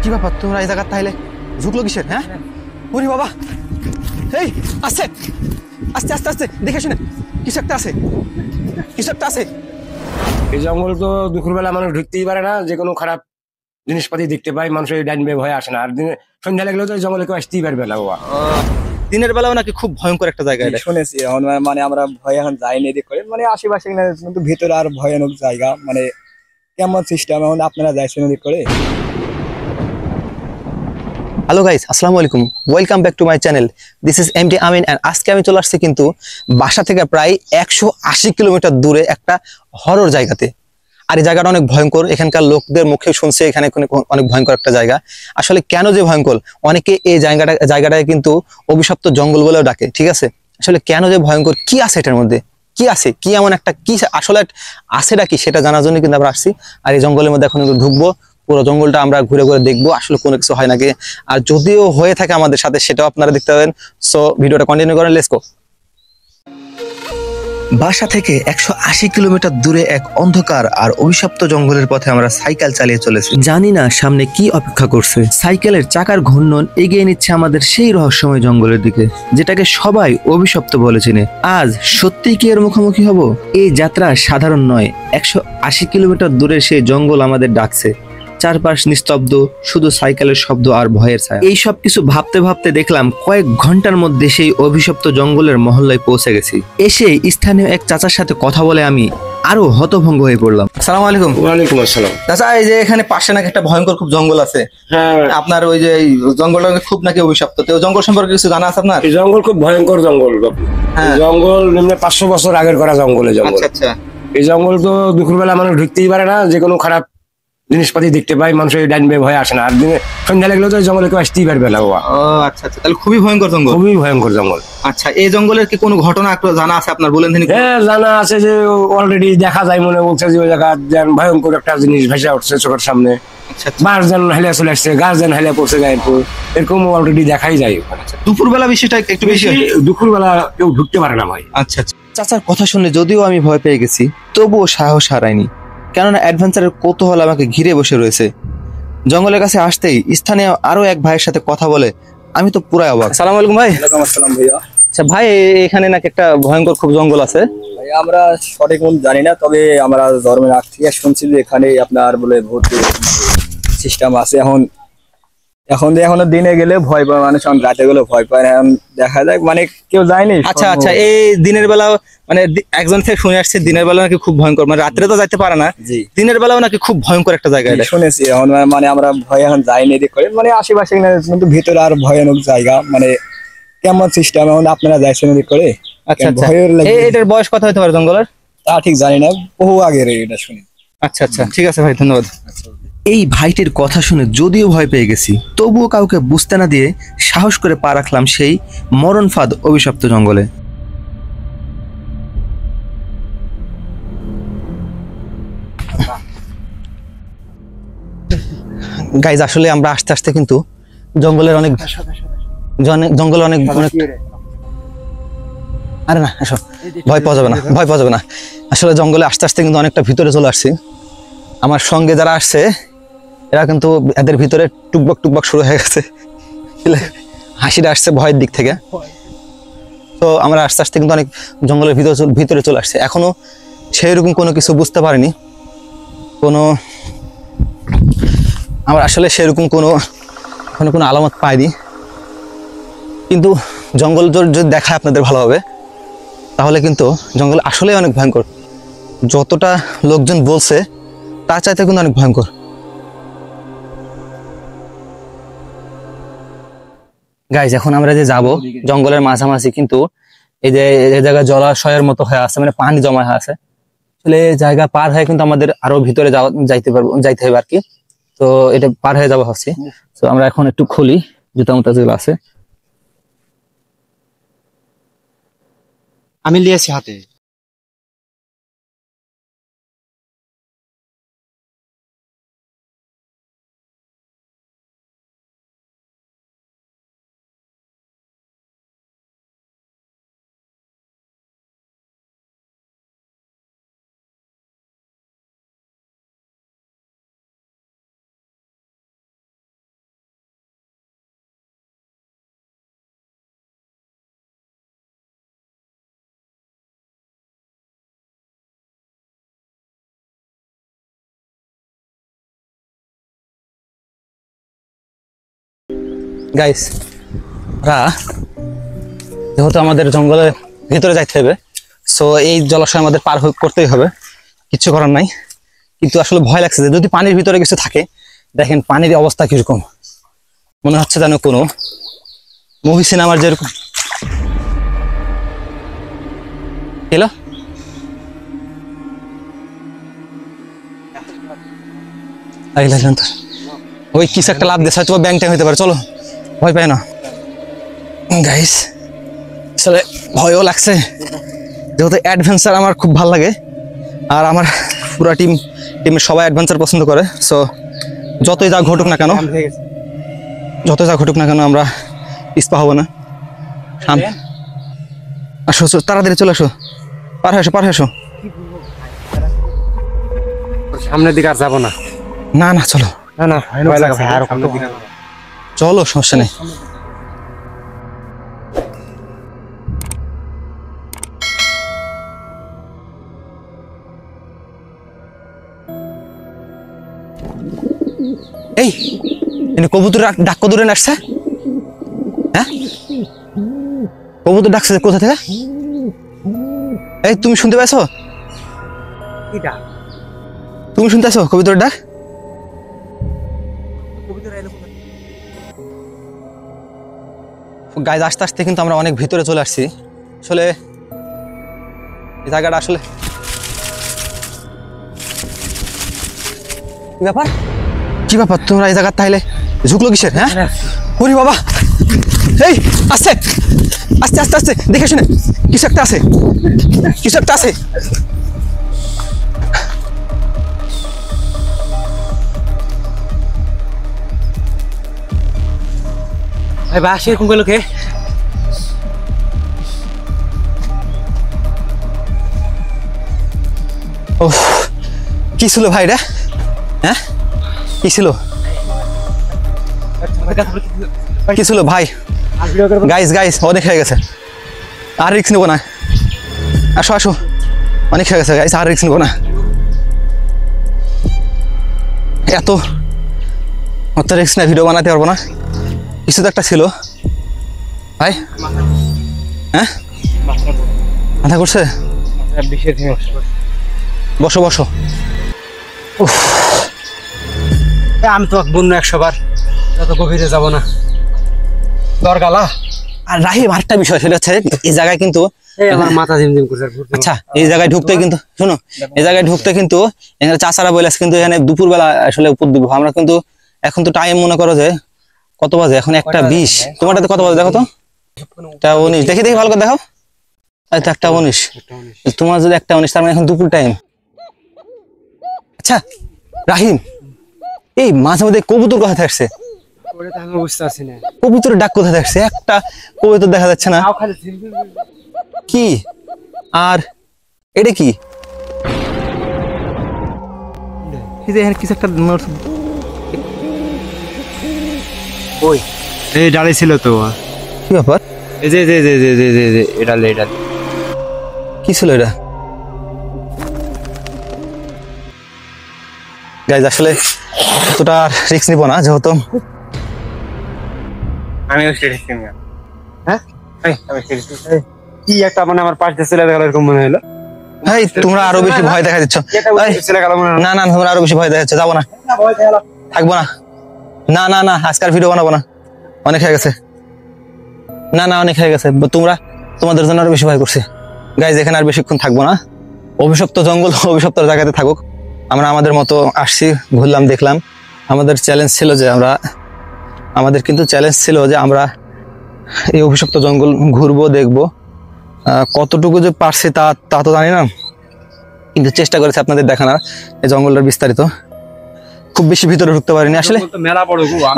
কি ব্যাপার তোমরা এই জায়গা তাইলে ঝুঁকলো কিসের? হ্যাঁ ওরে বাবা, এই আস্তে আস্তে আস্তে আস্তে দেখে শুনে, কিছু একটা আছে, কিছু একটা আছে। এই জঙ্গল তো দুপুরবেলা মানুষ ঢুকতেই পারে না, যে কোনো খারাপ জিনিসপাতি দেখতে পায়, মানুষের ডাইন বে ভয় আসে না। আর দিনে সন্ধ্যা লাগলেও তো এই জঙ্গলে কেউ আসতেই পারবে না বাবা। দিনের বেলাও নাকি খুব ভয়ঙ্কর একটা জায়গা এটা। শুনেছি এখন মানে আমরা ভয় এখন যাইনি এদিক করে, মানে আশেপাশে না, কিন্তু ভিতরে আর ভয়ানক জায়গা, মানে কেমন সিস্টেম এখন আপনারা যাইছেন ওদিক করে। হ্যালো গাইস, আসসালামু আলাইকুম, welcome back to my channel. This is MD Amin and আজকে আমি চলে আসছি কিন্তু বাসা থেকে প্রায় 180 কিলোমিটার দূরে একটা হরর জায়গাতে। আর এই জায়গাটা অনেক ভয়ঙ্কর, এখানকার লোকদের মুখে শুনছে এখানে অনেক ভয়ঙ্কর একটা জায়গা। আসলে কেন যে ভয়ঙ্কর, অনেকে এই জায়গাটাকে কিন্তু অভিশপ্ত জঙ্গল বলেও ডাকে, ঠিক আছে? আসলে কেন যে ভয়ঙ্কর, কি আছে এটার মধ্যে, কি আছে, কি এমন একটা কি আসলে আছেটা কি, সেটা জানার জন্য কিন্তু আমরা আসছি। আর এই জঙ্গলের মধ্যে এখন ঢুকবো, পুরো জঙ্গলটা আমরা ঘুরে ঘুরে দেখবো আসলে কোনো কিছু হয় নাকি, আর যদিও হয়ে থাকে আমাদের সাথে সেটাও আপনারা দেখতে পাবেন। সো ভিডিওটা কন্টিনিউ করেন, লেটস গো। বাসা থেকে 180 কিলোমিটার দূরে এক অন্ধকার আর অভিশপ্ত জঙ্গলের পথে আমরা সাইকেল চালিয়ে চলেছি। জানি না সামনে কি অপেক্ষা করছে। সাইকেলের চাকার ঘূর্ণন এগিয়ে নিচ্ছে আমাদের সেই রহস্যময় জঙ্গলের দিকে, যেটাকে সবাই অভিশপ্ত বলে চেনে। আজ সত্যিই কি এর মুখোমুখি হব? এই যাত্রা সাধারণ নয়, 180 কিলোমিটার দূরে সেই জঙ্গল আমাদের ডাকছে। চারপাশ নিস্তব্ধ, শুধু সাইকেলের শব্দ আর ভয়ের ছায়া। এই সব কিছু ভাবতে ভাবতে দেখলাম কয়েক ঘন্টার মধ্যে সেই অভিশপ্ত জঙ্গলের মহল্লায় পৌঁছে গেছি। এসে স্থানীয় এক চাচার সাথে কথা বলে আমি আরো হতভঙ্গ হয়ে পড়লাম। আসসালামু আলাইকুম। ওয়ালাইকুম আসসালাম। চাচা, এই যে এখানে পাশে নাকি একটা ভয়ঙ্কর খুব জঙ্গল আছে, হ্যাঁ, আপনার ওই যে এই জঙ্গলটা খুব নাকি অভিশপ্ত, তো ওই জঙ্গল সম্পর্কে কিছু জানা আছে আপনার? এই জঙ্গল খুব ভয়ঙ্কর জঙ্গল বাপু। হ্যাঁ। এই জঙ্গল নিম্নে 500 বছর আগের করা জঙ্গল। এই জঙ্গল, আচ্ছা আচ্ছা। এই জঙ্গল তো দুপুরবেলা মানুষ ঢুকতেই পারে না, যে কোনো খারাপ জিনিসপাতি দেখতে পায়, মানুষের ডাইন বে ভয় আসে না। আর দিনে সন্ধ্যা লাগলেও তো এই জঙ্গলে কেউ আসতেই পারবে না বাবা। ও আচ্ছা আচ্ছা, তাহলে খুবই ভয়ঙ্কর জঙ্গল। খুবই ভয়ঙ্কর জঙ্গল। আচ্ছা, এই জঙ্গলের কি কোনো ঘটনা একটু জানা আছে আপনার, বলেন তিনি। হ্যাঁ, জানা আছে, যে অলরেডি দেখা যায়, মনে বলছে যে ওই জায়গা ভয়ঙ্কর একটা জিনিস ভেসে উঠছে চোখের সামনে। আচ্ছা আচ্ছা। বাস যেন হেলে চলে আসছে, গাছ যেন হেলে পড়ছে গায়ের উপর, এরকম অলরেডি দেখাই যায় ওখানে। দুপুরবেলা বিষয়টা একটু বেশি হয়। দুপুরবেলা কেউ ঢুকতে পারে না ভাই। আচ্ছা আচ্ছা। চাচার কথা শুনে যদিও আমি ভয় পেয়ে গেছি, তবুও সাহস হারাইনি, কেননা অ্যাডভেঞ্চারের কৌতূহল আমাকে ঘিরে বসে রয়েছে। জঙ্গলের কাছে আসতেই স্থানীয় আরো এক ভাইয়ের সাথে কথা বলে আমি তো পুরাই অবাক। আসসালামু আলাইকুম ভাই। ওয়ালাইকুম আসসালাম ভাইয়া। আচ্ছা ভাই, এখানে নাকি একটা ভয়ঙ্কর খুব জঙ্গল আছে। ভাই আমরা সঠিক মূল জানি না, তবে আমরা ধর্মের আগ থেকে শুনছি যে এখানে আপনার বলে ভূত সিস্টেম আছে। এখন এখন এখনো দিনে গেলে ভয় পায় মানুষ, এখন রাতে গেলে ভয় পায় না। এখন দেখা যাক, মানে কেউ যায়নি। আচ্ছা আচ্ছা, এই দিনের বেলা মানে একজন থেকে শুনে আসছে দিনের বেলা নাকি খুব ভয়ঙ্কর, মানে রাত্রে তো যাইতে পারে না, জি দিনের বেলাও নাকি খুব ভয়ঙ্কর একটা জায়গা এটা। শুনেছি এখন মানে আমরা ভয় এখন যাইনি এদিক করে, মানে আশেপাশে না, কিন্তু ভিতরে আর ভয়ানক জায়গা, মানে কেমন সিস্টেম এখন আপনারা যাইছেন এদিক করে। আচ্ছা আচ্ছা, ভয়ের লাগে এটার বয়স কত হতে পারে জঙ্গলের? তা ঠিক জানি না, বহু আগের এটা শুনি। আচ্ছা আচ্ছা, ঠিক আছে ভাই, ধন্যবাদ। এই ভাইটির কথা শুনে যদিও ভয় পেয়ে গেছি, তবুও কাউকে বুঝতে না দিয়ে সাহস করে পা রাখলাম সেই মরণ ফাঁদ অভিশপ্ত জঙ্গলে। গাইজ, আসলে আমরা আস্তে আস্তে কিন্তু জঙ্গলের অনেক জঙ্গলে অনেক অনেক আরে না, এসো, ভয় পাওয়া যাবে না, ভয় পাওয়া যাবে না। আসলে জঙ্গলে আস্তে আস্তে কিন্তু অনেকটা ভিতরে চলে আসছি। আমার সঙ্গে যারা আসছে এরা কিন্তু এদের ভিতরে টুকবক টুকবক শুরু হয়ে গেছে, হাসিটা আসছে ভয়ের দিক থেকে। তো আমরা আস্তে আস্তে কিন্তু অনেক জঙ্গলের ভিতরে চলে আসছে। এখনো সেইরকম কোনো কিছু বুঝতে পারিনি, কোনো আমরা আসলে সেরকম কোনো আলামত পাইনি। কিন্তু জঙ্গল যদি দেখায় আপনাদের ভালো হবে, তাহলে কিন্তু জঙ্গল আসলে অনেক ভয়ঙ্কর। যতটা লোকজন বলছে তার চাইতে কিন্তু অনেক ভয়ঙ্কর। গাইজ, এখন আমরা যে যাব জঙ্গলের মাঝামাঝি, কিন্তু এই যে এই জায়গায় জলাশয়ের মতো হয়ে আছে, মানে পানি জমা হয়ে আছে। আসলে জায়গা পার হয়ে কিন্তু আমাদের আরো ভিতরে যাইতে হবে আর কি। তো এটা পার হয়ে যাবো ভাবছি। তো আমরা এখন একটু খুলি জুতা মুতা যেগুলো আছে। আমি লিয়েছি হাতে। গাইস যেহেতু আমাদের জঙ্গলের ভিতরে যাইতে হবে, সো এই জলাশয় আমাদের পার করতেই হবে, কিছু করার নাই। কিন্তু আসলে ভয় লাগছে যে যদি পানির ভিতরে কিছু থাকে, দেখেন পানির অবস্থা কিরকম, মনে হচ্ছে যেন কোনো মুভি সিনেমার যেরকম। এলো ওই কিছু একটা লাভ দিয়েছে, হয়তো ব্যাংক ট্যাং হইতে পারে। চলো, ভয় পাই না গাইস, আসলে ভয়ও লাগছে যেহেতু অ্যাডভেঞ্চার আমার খুব ভালো লাগে, আর আমার পুরো টিমের সবাই অ্যাডভেঞ্চার পছন্দ করে। সো যতই যা ঘটুক না কেন, আমরা পিছপা হবো না। আসো তাড়াতাড়ি চলে আসো, পার হয়ে আসো। সামনের দিকে আর যাবো না। না না চলো, না ভয় লাগছে, আর সামনের দিকে চলো, সমস্যা নেই। এই কবুতর ডাক দূরে আসছে, হ্যাঁ কবুতর ডাকছে কোথা থেকে? এই তুমি শুনতে পাইছো? তুমি শুনতে আছো কবুতরের ডাক? গাইজ আস্তে আস্তে কিন্তু আমরা অনেক ভিতরে চলে আসছি। আসলে এই জায়গাটা আসলে কি ব্যাপার তোমরা এই জায়গা তাইলে ঝুঁকলো কিসের? হ্যাঁ ওরে বাবা, এই আস্তে আস্তে আস্তে আস্তে দেখে শুনে, কিছু একটা আছে, কিছু একটা আছে। ভাই বাস এরকম করলো কে? ও কি ছিল ভাই রে? হ্যাঁ কি ছিল, কি ছিল ভাই? গাইস অনেক হয়ে গেছে, আর রিস্ক নেবো না। আসো অনেক হয়ে গেছে গাইস, আর রিস্ক নেবো না। এত রিস্ক না, ভিডিও বানাতে পারবো না। কিছু তো একটা ছিল ভাই, হ্যাঁ মাথা করছে। বসো। আমি তো বন্য 100 বার, তত গভীরে যাবো না। দরগালা আর রাহিম আরেকটা বিষয়, সেটা হচ্ছে এই জায়গায় কিন্তু আমার মাথা ঝিমঝিম করছে। আচ্ছা এই জায়গায় ঢুকতে কিন্তু শোনো, এই জায়গায় ঢুকতে কিন্তু এখানে চাচারা বলে কিন্তু এখানে দুপুরবেলা আসলে উপর দিব আমরা, কিন্তু এখন তো টাইম মনে করো যে কত বাজে, এখন 1:20। তোমারটাতে কত বাজে দেখো তো? 1:19। দেখি ভালো করে দেখো, এই তো 1:19। তোমার যদি 1:19, তার মানে এখন দুপুর টাইম। আচ্ছা রাহিম, এই মাঝে মধ্যে কবুতর কোথা থেকে আসছে? বুঝতে পারছি না কবুতরের ডাক কোথা থেকে আসছে? একটা কবুতর দেখা যাচ্ছে না কি? আর এটা কি? কিছু একটা ওই এই ডালে ছিল তো। কি ব্যাপার? এই যে এটা কি ছিল এটা? গাইজ আসলে এতটা রিস্ক নিব না, যেহেতু কি একটা মানে আমার পাশ দিয়ে চলে গেল এরকম মনে হলো। তোমরা আরো বেশি ভয় দেখা দিচ্ছ। না তোমরা আরো বেশি ভয় দেখাচ্ছ, যাবো না, থাকবো না। না আজকাল ভিডিও বানাবো না, অনেক হয়ে গেছে। না অনেক হয়ে গেছে, তোমাদের জন্য আরো বেশি ভয় করছে। গাইজ এখানে আর বেশিক্ষণ থাকবো না, অভিশপ্ত জঙ্গল অভিশপ্ত জায়গাতে থাকুক। আমরা আমাদের মতো আসছি, ঘুরলাম, দেখলাম। আমাদের চ্যালেঞ্জ ছিল যে আমরা এই অভিশপ্ত জঙ্গল ঘুরবো, দেখবো। কতটুকু যে পারছি তা তো জানি না, কিন্তু চেষ্টা করেছি আপনাদের দেখানোর এই জঙ্গলটার বিস্তারিত। খুব বেশি ভিতরে ঢুকতে পারিনি আসলে,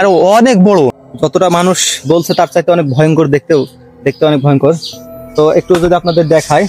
আর অনেক বড়, যতটা মানুষ বলছে তার চাইতে অনেক ভয়ঙ্কর, দেখতে অনেক ভয়ঙ্কর। তো একটু যদি আপনাদের দেখাই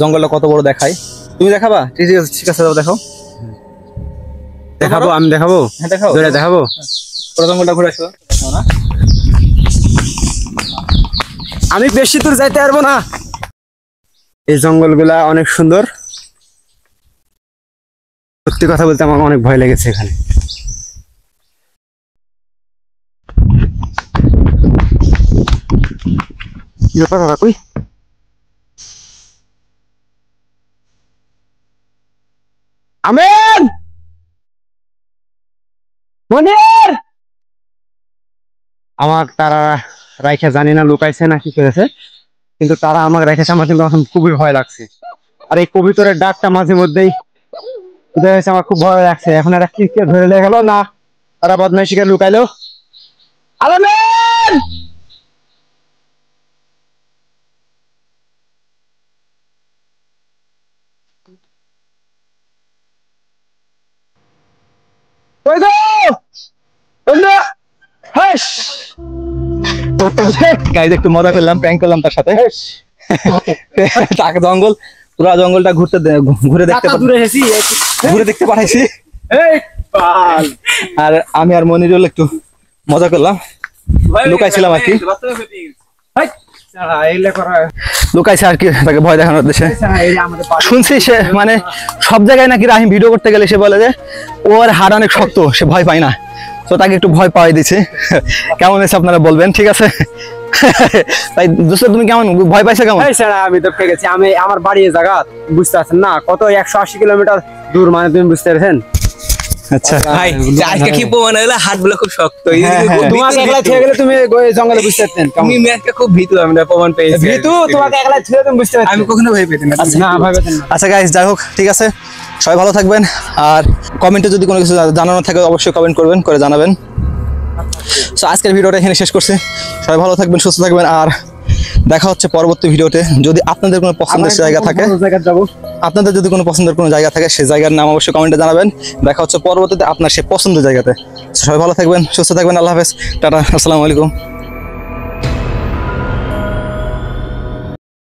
জঙ্গলটা কত বড় দেখাই। তুমি দেখাবা? ঠিক আছে দেখো। দেখাবো, আমি দেখাবো। হ্যাঁ দেখাও, দেখাবো। পুরো জঙ্গলটা ঘুরে আসো। আমি বেশি দূর যাইতে পারবো না। এই জঙ্গলগুলা অনেক সুন্দর, সত্যি কথা বলতে আমার অনেক ভয় লেগেছে এখানে। কি ব্যাপার ওরা কই? আমিন, মনির, আমার তারা রাইখা জানি না লুকাইছে না কি করেছে, কিন্তু তারা আমাকে রেখেছে। আমার কিন্তু এখন খুবই ভয় লাগছে। আর এই কবিতরের ডাকটা মাঝে মধ্যেই উদয় হয়েছে, আমার খুব ভয় লাগছে। এখন এরা কি ধরে লেগে গেল না তারা বদমাইশিকে লুকাইলো? আলামিন, কই গো বন্ধু? হাস গাইজ একটু মজা করলাম, প্র্যাঙ্ক করলাম তার সাথে। তাকে জঙ্গল, পুরো জঙ্গলটা ঘুরে দেখতে পাঠাইছি। আর আমি আর মনিরুল একটু মজা করলাম, লুকাইছিলাম আর কি, লুকাইছে আর কি তাকে ভয় দেখানোর উদ্দেশ্যে। শুনছি সে মানে সব জায়গায় নাকি রাহিম ভিডিও করতে গেলে সে বলে যে ওর হাড় অনেক শক্ত, সে ভয় পায় না। তো তাকে একটু ভয় পাওয়াই দিছে। কেমন হয়েছে আপনারা বলবেন, ঠিক আছে? তাই দোস্ত তুমি কেমন ভয় পাইছো? কেমন? আমি তো গেছি, আমি আমার বাড়ি জায়গা বুঝতে পারছেন না, কত 180 কিলোমিটার দূর, মানে তুমি বুঝতে পারছেন? আচ্ছা ভাই আজকে কি প্রমাণ হলো হাতগুলো খুব শক্ত। তোমাকে একলা ছেড়ে গেলে তুমি জঙ্গলে বুঝতে পারতেন। তুমি ম্যাচটা খুব ভীতু, আমরা প্রমাণ পেয়েছি। ভীতু, তোমাকে একলা ছেড়ে তুমি বুঝতে পারতেন। আমি কখনো ভয় পেতাম না। না ভয় পেতেন না। আচ্ছা গাইস, যাই হোক, ঠিক আছে, সবাই ভালো থাকবেন। আর কমেন্টে যদি কোনো কিছু জানানো থাকে অবশ্যই কমেন্ট করবেন, করে জানাবেন। সো আজকের ভিডিওটা এখানে শেষ করছি। সবাই ভালো থাকবেন, সুস্থ থাকবেন, আর দেখা হচ্ছে পরবর্তী ভিডিওতে। যদি আপনাদের কোনো পছন্দের জায়গা থাকে, আপনাদের যদি কোনো পছন্দের কোনো জায়গা থাকে, সেই জায়গার নাম অবশ্যই কমেন্টে জানাবেন। দেখা হচ্ছে পরবর্তীতে আপনার সেই পছন্দের জায়গাতে। সবাই ভালো থাকবেন, সুস্থ থাকবেন। আল্লাহ হাফেজ, টাটা, আসসালামু আলাইকুম।